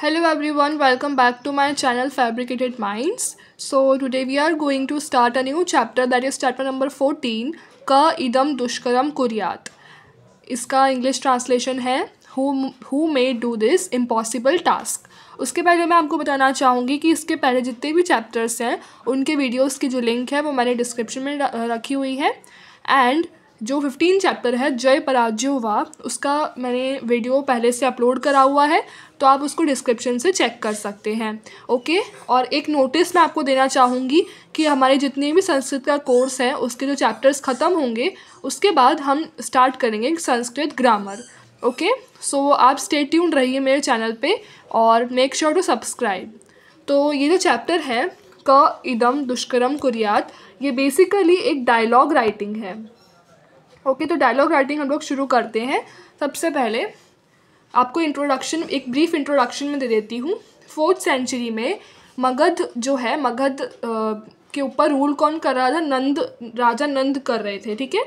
Hello everyone, welcome back to my channel Fabricated Minds. So today we are going to start a new chapter, that is chapter number 14, Ka idam dushkaram kuryat. इसका English translation है who may do this impossible task. उसके पहले मैं आपको बताना चाहूँगी कि इसके पहले जितने भी चैप्टर्स हैं उनके वीडियोस की जो लिंक है वो मैंने डिस्क्रिप्शन में रखी हुई है। एंड जो 15 चैप्टर है जय पराजयो वा, उसका मैंने वीडियो पहले से अपलोड करा हुआ है, तो आप उसको डिस्क्रिप्शन से चेक कर सकते हैं। ओके, और एक नोटिस मैं आपको देना चाहूँगी कि हमारे जितने भी संस्कृत का कोर्स है उसके जो चैप्टर्स ख़त्म होंगे उसके बाद हम स्टार्ट करेंगे संस्कृत ग्रामर। ओके, सो आप स्टे ट्यून्ड रहिए मेरे चैनल पे और मेक श्योर टू सब्सक्राइब। तो ये जो चैप्टर है क इदम दुष्करम कुर्यात, ये बेसिकली एक डायलॉग राइटिंग है। ओके, तो डायलॉग राइटिंग हम लोग शुरू करते हैं। सबसे पहले आपको इंट्रोडक्शन, एक ब्रीफ इंट्रोडक्शन में दे देती हूँ। 4th सेंचुरी में मगध जो है, मगध के ऊपर रूल कौन कर रहा था? नंद, राजा नंद कर रहे थे, ठीक है।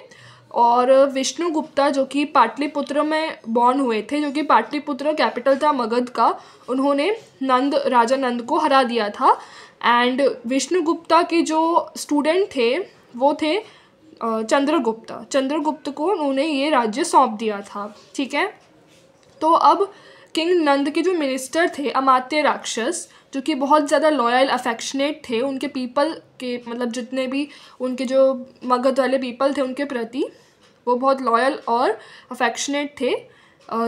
और विष्णुगुप्ता जो कि पाटलिपुत्र में बॉर्न हुए थे, जो कि पाटलिपुत्र कैपिटल था मगध का, उन्होंने राजा नंद को हरा दिया था। एंड विष्णुगुप्ता के जो स्टूडेंट थे वो थे चंद्रगुप्त को उन्होंने ये राज्य सौंप दिया था, ठीक है। तो अब किंग नंद के जो मिनिस्टर थे अमात्य राक्षस, जो कि बहुत ज़्यादा लॉयल अफेक्शनेट थे उनके पीपल के, मतलब जितने भी उनके जो मगध वाले पीपल थे उनके प्रति वो बहुत लॉयल और अफेक्शनेट थे।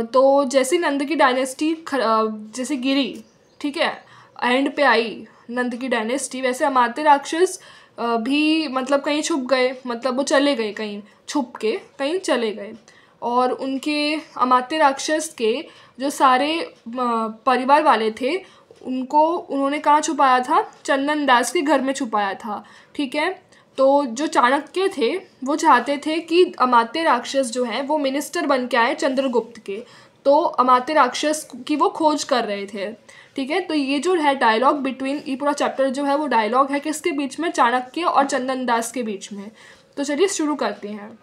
तो जैसे नंद की डायनेस्टी जैसे गिरी, ठीक है, एंड पे आई नंद की डायनेस्टी, वैसे अमात्य राक्षस भी मतलब कहीं छुप गए, मतलब वो चले गए, कहीं छुप के कहीं चले गए। और उनके अमात्य राक्षस के जो सारे परिवार वाले थे उनको उन्होंने कहाँ छुपाया था? चंदन दास के घर में छुपाया था, ठीक है। तो जो चाणक्य थे वो चाहते थे कि अमात्य राक्षस जो है वो मिनिस्टर बन के आए चंद्रगुप्त के, तो अमात्य राक्षस की वो खोज कर रहे थे, ठीक है। तो ये जो है डायलॉग बिटवीन, ये पूरा चैप्टर जो है वो डायलॉग है किसके बीच में? चाणक्य और चंदन दास के बीच में। तो चलिए शुरू करते हैं।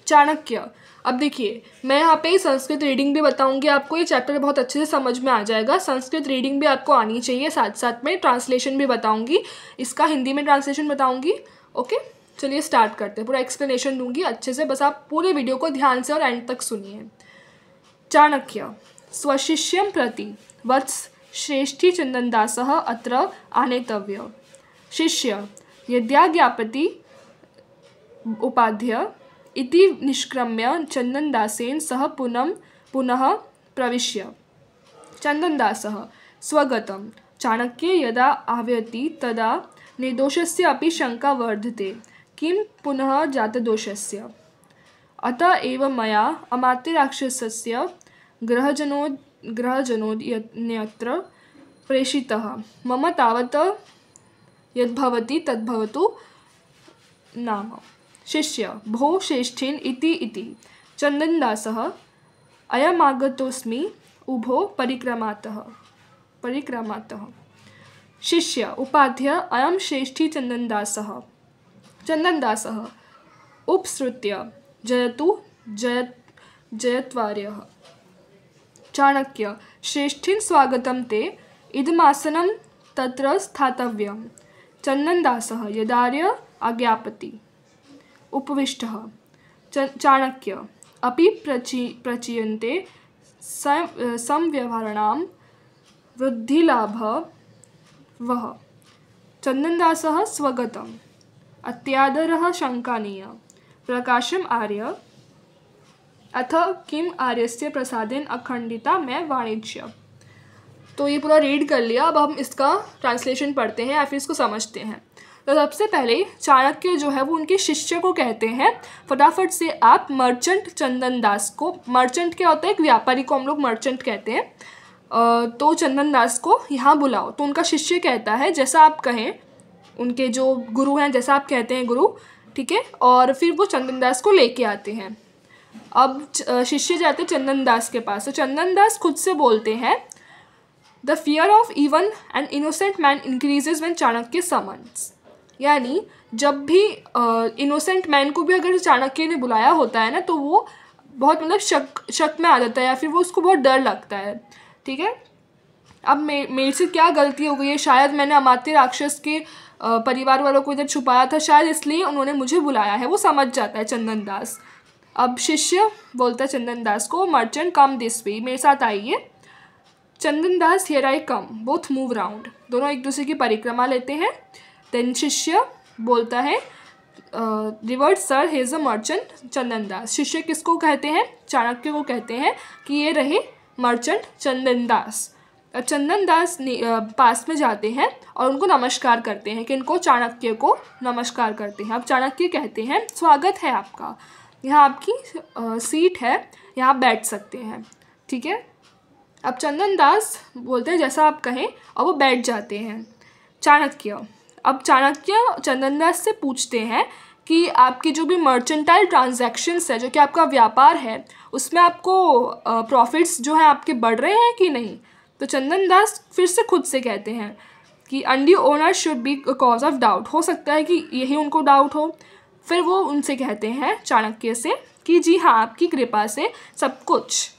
चाणक्य। अब देखिए, मैं यहाँ पे संस्कृत रीडिंग भी बताऊंगी आपको, ये चैप्टर बहुत अच्छे से समझ में आ जाएगा। संस्कृत रीडिंग भी आपको आनी चाहिए, साथ साथ में ट्रांसलेशन भी बताऊंगी, इसका हिंदी में ट्रांसलेशन बताऊंगी। ओके, चलिए स्टार्ट करते हैं। पूरा एक्सप्लेनेशन दूंगी अच्छे से, बस आप पूरे वीडियो को ध्यान से और एंड तक सुनिए। चाणक्य स्वशिष्यं प्रति वत्स श्रेष्ठी चंदनदासः अत्र आनेतव्य। शिष्य यद्याज्ञापति उपाध्य इति निष्क्रम्य चंदनदासेन सह पुनः प्रविश्य। चंदनदासः स्वगतं। चाणक्ये यदा आह्वयति तदा निर्दोषस्य अपि शंका वर्धते, किं पुनः जातदोषस्य। अतः एव मया अमात्यराक्षसस्य ग्रहजनोऽन्यत्र प्रेषितः। मम तावत् यद्भवति तद्भवतु नाम। शिष्य भो श्रेष्ठेन इति चंदनदासः अयमागतोऽस्मि उभो परिक्रमातः। शिष्य उपाध्य अयं श्रेष्ठी चंदनदासः उपसृत्य जयतु जयत्वार्यः। चाणक्य श्रेष्ठीन् स्वागतं ते, इदमासनं तत्र स्थातव्यं। चंदनदासः यदार्य आज्ञापति उपविष्टः। चाणक्य अपि प्रचीयन्ते संव्यवहाराणां वृद्धिलाभः। चंदनदासः स्वगतम् अत्यादरः शङ्कानीय। प्रकाशम् आर्य अथ किम आर्यस्य प्रसादेन अखंडिता में वाणिज्य। तो ये पूरा रीड कर लिया, अब हम इसका ट्रांसलेशन पढ़ते हैं या फिर इसको समझते हैं। तो सबसे पहले चाणक्य जो है वो उनके शिष्य को कहते हैं, फटाफट से आप मर्चेंट चंदन दास को, मर्चेंट क्या होता है? एक व्यापारी को हम लोग मर्चेंट कहते हैं, तो चंदन दास को यहाँ बुलाओ। तो उनका शिष्य कहता है जैसा आप कहें, उनके जो गुरु हैं जैसा आप कहते हैं गुरु, ठीक है। और फिर वो चंदन दास को लेके आते हैं। अब शिष्य जाते चंदन दास के पास, तो चंदन दास खुद से बोलते हैं, the fear of even and innocent man increases when Chanakya summons. यानी जब भी इनोसेंट मैन को भी अगर चाणक्य ने बुलाया होता है ना, तो वो बहुत मतलब शक में आ जाता है, या फिर वो उसको बहुत डर लगता है, ठीक है। अब मेरे से क्या गलती हो गई है, शायद मैंने अमात्य राक्षस के परिवार वालों को इधर छुपाया था, शायद इसलिए उन्होंने मुझे बुलाया है। वो समझ जाता है चंदन दास। अब शिष्य बोलता है चंदन दास को, मर्चेंट कम दिस वे, मेरे साथ आइए। Chandan Das, here I come, both move round, दोनों एक दूसरे की परिक्रमा लेते हैं। देन शिष्य बोलता है, revered sir, he is a merchant Chandan Das. शिष्य किसको कहते हैं? चाणक्य को कहते हैं कि ये रहे मर्चेंट चंदन दास। चंदन दास पास में जाते हैं और उनको नमस्कार करते हैं, कि इनको चाणक्य को नमस्कार करते हैं। अब चाणक्य कहते हैं, स्वागत है आपका, यहाँ आपकी सीट है, यहाँ बैठ सकते हैं, ठीक है। अब चंदन दास बोलते हैं जैसा आप कहें, और वो बैठ जाते हैं। चाणक्य, अब चाणक्य चंदन दास से पूछते हैं कि आपकी जो भी मर्चेंटाइल ट्रांजैक्शंस है, जो कि आपका व्यापार है, उसमें आपको प्रॉफिट्स जो है आपके बढ़ रहे हैं कि नहीं। तो चंदन दास फिर से खुद से कहते हैं कि अंडी owner should be cause of doubt, हो सकता है कि यही उनको डाउट हो। फिर वो उनसे कहते हैं चाणक्य से कि जी हाँ, आपकी कृपा से सब कुछ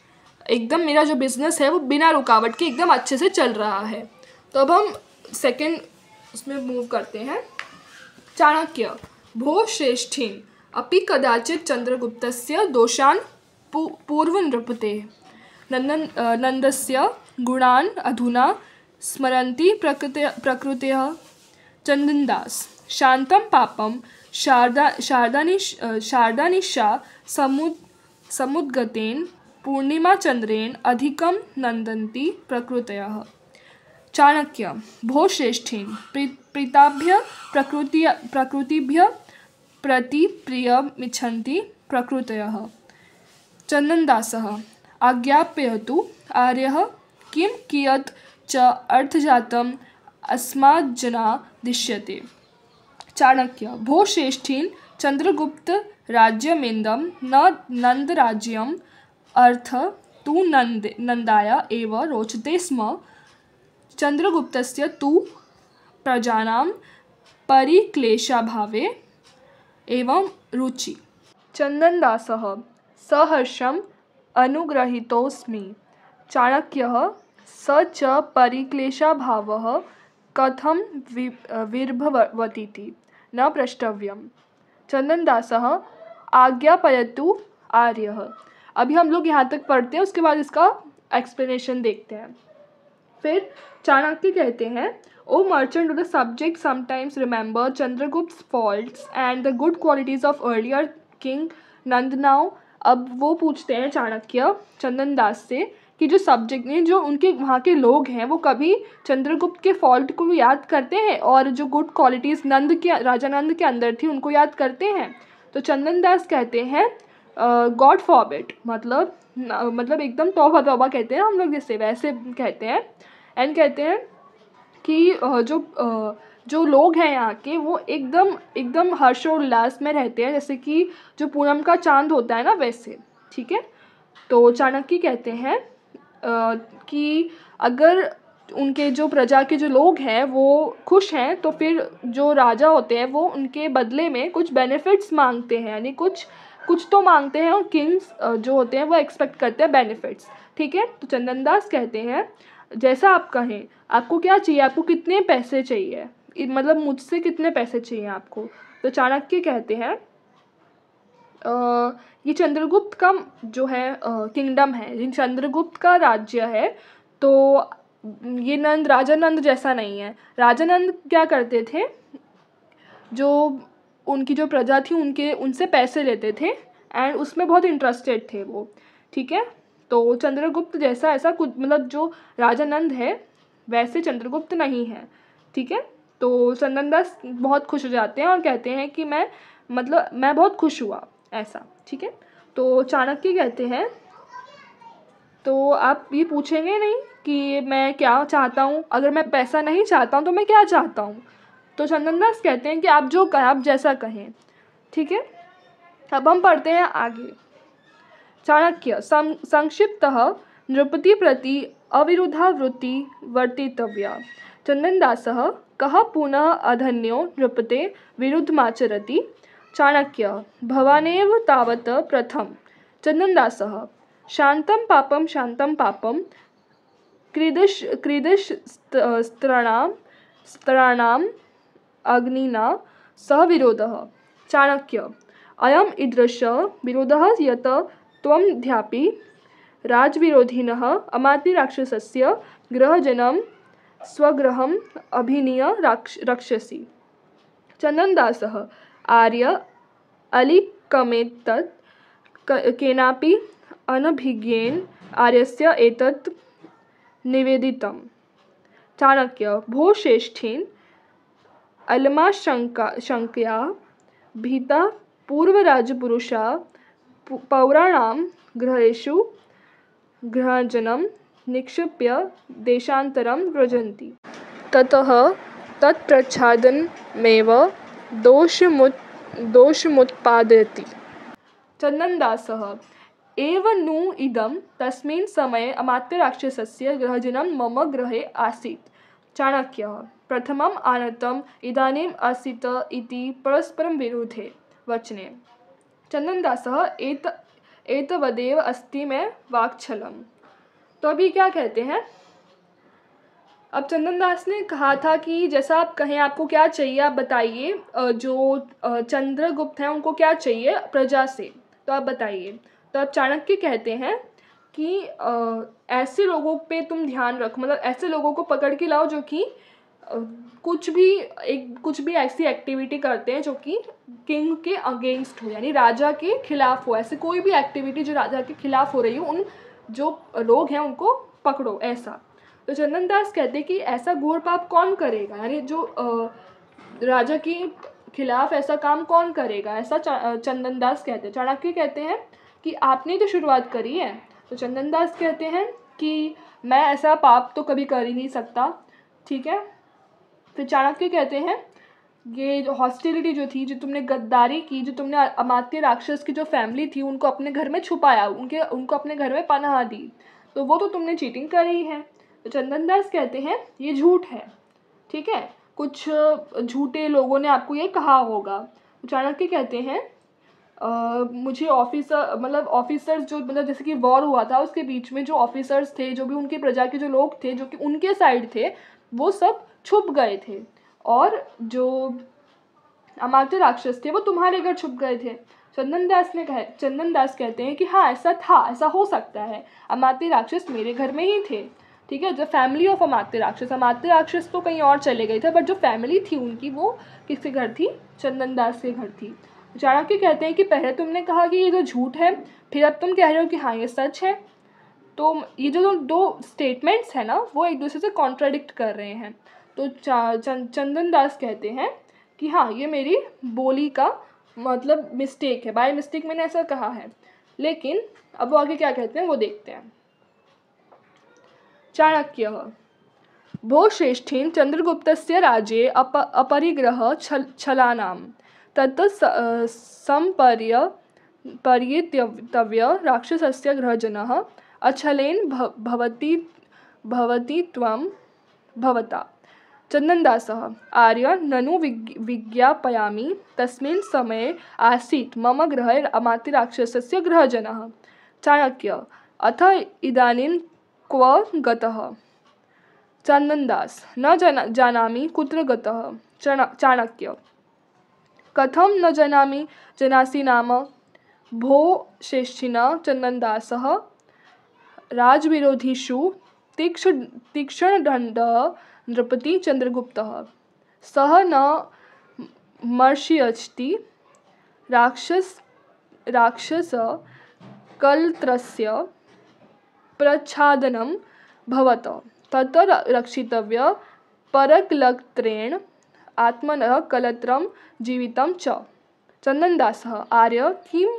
एकदम, मेरा जो बिज़नेस है वो बिना रुकावट के एकदम अच्छे से चल रहा है। तो अब हम सेकंड उसमें मूव करते हैं। चाणक्य, भो श्रेष्ठीन अपि कदाचित् चंद्रगुप्तस्य दोषान् पूर्वनृपते नंदस्य गुणान् अधुना स्मरन्ति प्रकृतयः। चंदन दास, शांतं पापं शारदानिशा समुद्गतेन पूर्णिमाचंद्रेण अधिकं नंदन्ति प्रकृतयः। चाणक्य, भो श्रेष्ठीन प्रीताभ्य प्रकृतिभ्य प्रतिप्रियमिच्छन्ति प्रकृतयः। चन्दनदासः, आज्ञापयतु आर्यः, किं कियत् च अर्थजातम् अस्माज्जना दिश्यते। चाणक्य, भो श्रेष्ठीन चंद्रगुप्त राज्यमेन्दं न नंदराज्यम् अर्थ तु नंदाय एव रोचते स्म। चंद्रगुप्तस्य तु प्रजानां परिक्लेशाभावे एवं रुचि। चन्दनदासः, सहर्षम् अनुग्रहीतोऽस्मि। चाणक्यः, स च परिक्लेशाभावः कथं विर्भवतीति न प्रष्टव्यम्। चन्दनदासः, आज्ञापयतु आर्यः। अभी हम लोग यहाँ तक पढ़ते हैं, उसके बाद इसका एक्सप्लेनेशन देखते हैं। फिर चाणक्य कहते हैं, O merchant to the subject sometimes remember Chandragupta faults and the good qualities of earlier king नंदनाओ। अब वो पूछते हैं चाणक्य चंदन दास से कि जो सब्जेक्ट ने, जो उनके वहाँ के लोग हैं, वो कभी चंद्रगुप्त के फॉल्ट को याद करते हैं और जो गुड क्वालिटीज़ राजा नंद के अंदर थी उनको याद करते हैं। तो चंदन दास कहते हैं, गॉड फॉरबिड, मतलब एकदम तौबा तौबा कहते हैं हम लोग जैसे, वैसे कहते हैं। एंड कहते हैं कि जो लोग हैं यहाँ के, वो एकदम हर्षोल्लास में रहते हैं, जैसे कि जो पूनम का चांद होता है ना, वैसे, ठीक है। तो चाणक्य कहते हैं कि अगर उनके जो प्रजा के जो लोग हैं वो खुश हैं, तो फिर जो राजा होते हैं वो उनके बदले में कुछ बेनिफिट्स मांगते हैं, यानी कुछ तो मांगते हैं, और किंग्स जो होते हैं वो एक्सपेक्ट करते हैं बेनिफिट्स, ठीक है। तो चंदन दास कहते हैं, जैसा आप कहें, आपको क्या चाहिए, आपको कितने पैसे चाहिए, मतलब मुझसे कितने पैसे चाहिए आपको। तो चाणक्य कहते हैं, ये चंद्रगुप्त का जो है किंगडम है, ये चंद्रगुप्त का राज्य है, तो ये राजा नंद जैसा नहीं है। राजा नंद क्या करते थे, जो उनकी जो प्रजा थी उनसे पैसे लेते थे एंड उसमें बहुत इंटरेस्टेड थे वो, ठीक है। तो चंद्रगुप्त जैसा ऐसा कुछ, मतलब जो राजा नंद है वैसे चंद्रगुप्त नहीं है, ठीक है। तो चंदन दास बहुत खुश हो जाते हैं और कहते हैं कि मैं बहुत खुश हुआ, ऐसा, ठीक है। तो चाणक्य कहते हैं, तो आप ये पूछेंगे नहीं कि मैं क्या चाहता हूँ, अगर मैं पैसा नहीं चाहता हूँ तो मैं क्या चाहता हूँ। तो चंदन दास कहते हैं कि आप जो कहें, आप जैसा कहें, ठीक है। अब हम पढ़ते हैं आगे। चाणक्य, संक्षिप्तः नृपति प्रति अविरुद्धा वृत्ति वर्तितव्या। चन्दनदासः, कः पुनः अधन्यो नृपते विरुद्धमाचरति। चाणक्य, भवानेव तावत् प्रथम। चन्दनदासः, शान्तं पापं स्त्राणाम् अग्निना सह विरोधः। चाणक्य: अयम् ईदृशः विरोधः यत् त्वमद्यापि राजविरोधिनः अमात्यराक्षसस्य गृहजनं स्वगृहम् अभिनीय रक्षसि। चन्दनदासः: आर्य अलिकमेतत् केनापि अनभिज्ञेन आर्यस्य एतत् निवेदितम्। चाणक्य: भो श्रेष्ठीन्, अल्माशङ्कया भीता पूर्वराजपुरुषाः पौराणां गृहेषु गृहजनं निक्षिप्य देशान्तरं व्रजन्ति। ततः तत्प्रच्छादनमेव दोषमुत्पादयति। चन्दनदासः: एव नु इदं तस्मिन् समये अमात्यराक्षसस्य गृहजनं मम गृहे आसीत्। चाणक्यः: प्रथमम् आनतम् इदानीम् आसीत् इति परस्परं विरुद्धे वचने। चन्दनदासः: एतवदेव अस्ति मे वाक्छलम्। तो अभी क्या कहते हैं, अब चंदनदास ने कहा था कि जैसा आप कहें, आपको क्या चाहिए आप बताइए, जो चंद्रगुप्त हैं उनको क्या चाहिए प्रजा से, तो आप बताइए। तो अब चाणक्य कहते हैं कि ऐसे लोगों पे तुम ध्यान रखो, मतलब ऐसे लोगों को पकड़ के लाओ जो कि कुछ भी ऐसी एक्टिविटी करते हैं जो कि किंग के अगेंस्ट हो, यानी राजा के खिलाफ हो। ऐसे कोई भी एक्टिविटी जो राजा के खिलाफ हो रही हो, उन जो लोग हैं उनको पकड़ो, ऐसा। तो चंदनदास कहते हैं कि ऐसा घोर पाप कौन करेगा, यानी जो राजा के खिलाफ ऐसा काम कौन करेगा, ऐसा चंदनदास कहते हैं। चाणक्य कहते हैं कि आपने तो शुरुआत करी है। तो चंदनदास कहते हैं कि मैं ऐसा पाप तो कभी कर ही नहीं सकता, ठीक है। फिर चाणक्य कहते हैं ये जो हॉस्टिलिटी जो थी, जो तुमने गद्दारी की, जो तुमने अमात्य राक्षस की जो फैमिली थी उनको अपने घर में छुपाया, उनको अपने घर में पनाह दी, तो वो तो तुमने चीटिंग करी है। तो चंदनदास कहते हैं ये झूठ है, ठीक है, कुछ झूठे लोगों ने आपको ये कहा होगा। चाणक्य कहते हैं मुझे ऑफिसर्स जो मतलब जैसे कि वॉर हुआ था उसके बीच में जो ऑफिसर्स थे, जो भी उनके प्रजा के जो लोग थे जो कि उनके साइड थे, वो सब छुप गए थे, और जो अमात्य राक्षस थे वो तुम्हारे घर छुप गए थे। चंदनदास कहते हैं कि हाँ ऐसा था, ऐसा हो सकता है, अमात्य राक्षस मेरे घर में ही थे, ठीक है। जो फैमिली ऑफ अमात्य राक्षस तो कहीं और चले गए थे, बट जो फैमिली थी उनकी वो किसके घर थी, चंदनदास के घर थी। चाणक्य कहते हैं कि पहले तुमने कहा कि ये तो झूठ है, फिर अब तुम कह रहे हो कि हाँ ये सच है, तो ये जो दो स्टेटमेंट्स हैं ना वो एक दूसरे से कॉन्ट्राडिक्ट कर रहे हैं। तो चंदनदास कहते हैं कि हाँ ये मेरी बोली का मतलब मिस्टेक है, बाय मिस्टेक मैंने ऐसा कहा है। लेकिन अब वो आगे क्या कहते हैं वो देखते हैं। चाणक्य: भो श्रेष्ठीन्, चंद्रगुप्तस्य राज्ये अपरिग्रह छलानां तत् संपर्यितव्य राक्षसस्य गृहजनः अछलेन भवति त्वं भवता। चन्दनदासः: आर्य ननु विज्ञापयामि, तस्मिन् समये आसीत् मम गृहे अमात्यराक्षसस्य गृहजनः। चाणक्य: अथ इदानीं क्व गतः? चन्दनदास: न जानामि कुत्र गतः। चाणक्य: कथं न जानामि जानासि नाम? भो श्रेष्ठिनः चन्दनदासः राजविरोधिषु तीक्ष्णदण्डः नृपति चन्द्रगुप्तः, सः न मर्ष्यति राक्षसकलत्रस्य प्रच्छादनं भवत, तत् रक्षितव्य परकलत्रेण आत्मनः कलत्रं जीवितं च। चन्दनदासः: आर्य किं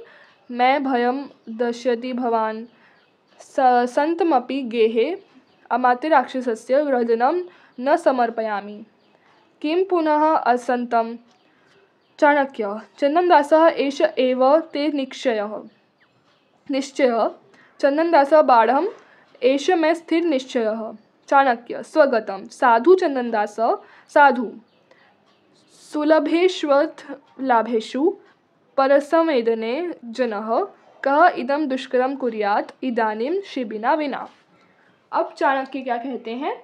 मे भयं दर्शयति भवान्? सन्तमपि गेहे अमात्यराक्षसस्य गृहजनं न समर्पयामि, किं पुनः असन्तं? चाणक्य: चन्दनदासः एष एव ते निश्चयः। चन्दनदासः: बाढम् एष मे स्थिर निश्चयः। चाणक्य: स्वगतं। साधु चन्दनदासः: साधु। सुलभेष्वर्थलाभेषु परसंवेदने जनः कः इदं दुष्करं कुर्यात् इदानीं शिबिना विना। अब चाणक्य क्या कहते हैं,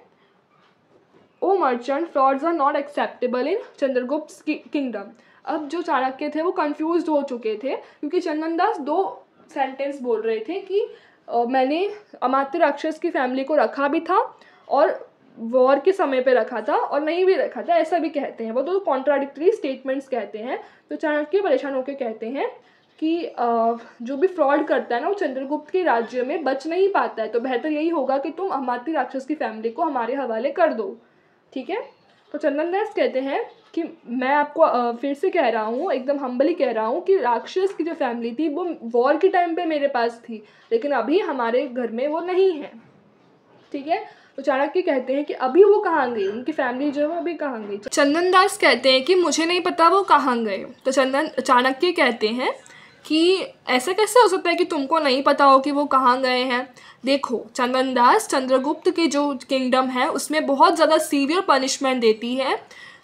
O merchant, frauds are not acceptable in Chandragupta kingdom. अब जो चाणक्य थे वो कंफ्यूज हो चुके थे, क्योंकि चंदन दास 2 सेंटेंस बोल रहे थे कि मैंने अमात्य राक्षस की फैमिली को रखा भी था और वॉर के समय पे रखा था और नहीं भी रखा था, ऐसा भी कहते हैं। वो तो कॉन्ट्राडिक्टरी स्टेटमेंट्स कहते हैं। तो चाणक्य परेशान होकर कहते हैं कि जो भी फ्रॉड करता है ना वो चंद्रगुप्त के राज्य में बच नहीं पाता है, तो बेहतर यही होगा कि तुम अमात्य राक्षस की फैमिली को हमारे हवाले कर दो, ठीक है। तो चंदन दास कहते हैं कि मैं आपको फिर से कह रहा हूँ, एकदम हम्बली कह रहा हूँ कि राक्षस की जो फैमिली थी वो वॉर के टाइम पे मेरे पास थी, लेकिन अभी हमारे घर में वो नहीं है, ठीक है। तो चाणक्य कहते हैं कि अभी वो कहाँ गई, उनकी फैमिली जो है वो अभी कहाँ गई। चंदन दास कहते हैं कि मुझे नहीं पता वो कहाँ गए। तो चाणक्य कहते हैं कि ऐसा कैसे हो सकता है कि तुमको नहीं पता हो कि वो कहाँ गए हैं। देखो चंदन दास, चंद्रगुप्त की जो किंगडम है उसमें बहुत ज़्यादा सीवियर पनिशमेंट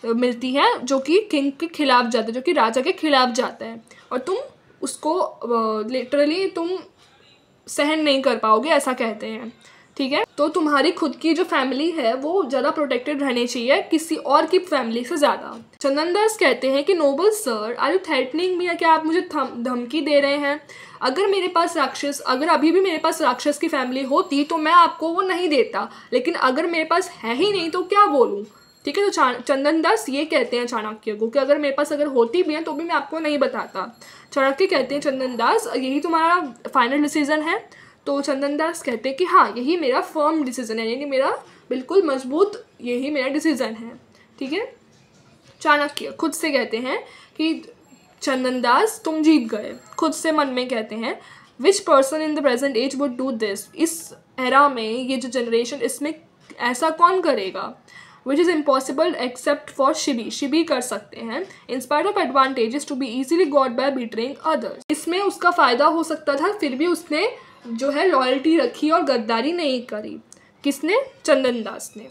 मिलती है जो कि किंग के खिलाफ जाता है, जो कि राजा के खिलाफ जाता है, और तुम उसको लिटरली तुम सहन नहीं कर पाओगे, ऐसा कहते हैं, ठीक है। तो तुम्हारी खुद की जो फैमिली है वो ज़्यादा प्रोटेक्टेड रहनी चाहिए किसी और की फैमिली से ज़्यादा। चंदन दास कहते हैं कि noble sir, are you threatening me, क्या आप मुझे धमकी दे रहे हैं? अगर अभी भी मेरे पास राक्षस की फैमिली होती तो मैं आपको वो नहीं देता, लेकिन अगर मेरे पास है ही नहीं तो क्या बोलूँ, ठीक है। तो चंदन दास ये कहते हैं चाणक्य को कि अगर मेरे पास अगर होती भी है तो भी मैं आपको नहीं बताता। चाणक्य कहते हैं चंदन दास, यही तुम्हारा फाइनल डिसीजन है? तो चंदन दास कहते हैं कि हाँ, यही मेरा फर्म डिसीजन है, यानी मेरा बिल्कुल मजबूत यही मेरा डिसीजन है, ठीक है। चाणक्य खुद से कहते हैं कि चंदन दास तुम जीत गए, खुद से मन में कहते हैं। Which person in the present age would do this, इस एरा में ये जो जनरेशन इसमें ऐसा कौन करेगा? Which is impossible except for Shibi, Shibi कर सकते हैं। In spite of advantages to be easily got by betraying others, इसमें उसका फ़ायदा हो सकता था, फिर भी उसने जो है लॉयल्टी रखी और गद्दारी नहीं करी। किसने? चंदन दास ने।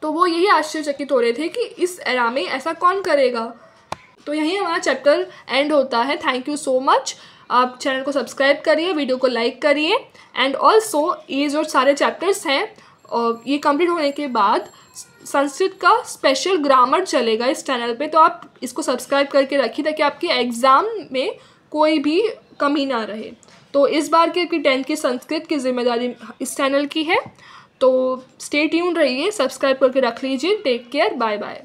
तो वो यही आश्चर्यचकित हो रहे थे कि इस एरा में ऐसा कौन करेगा। तो यही हमारा चैप्टर एंड होता है। Thank you so much. आप चैनल को सब्सक्राइब करिए, वीडियो को लाइक करिए, एंड ऑल्सो ये जो सारे चैप्टर्स हैं और ये कंप्लीट होने के बाद संस्कृत का स्पेशल ग्रामर चलेगा इस चैनल पे, तो आप इसको सब्सक्राइब करके रखिए ताकि आपके एग्ज़ाम में कोई भी कमी ना रहे। तो इस बार के 10th की संस्कृत की जिम्मेदारी इस चैनल की है। तो स्टे ट्यून रहिए, सब्सक्राइब करके रख लीजिए। Take care, bye bye.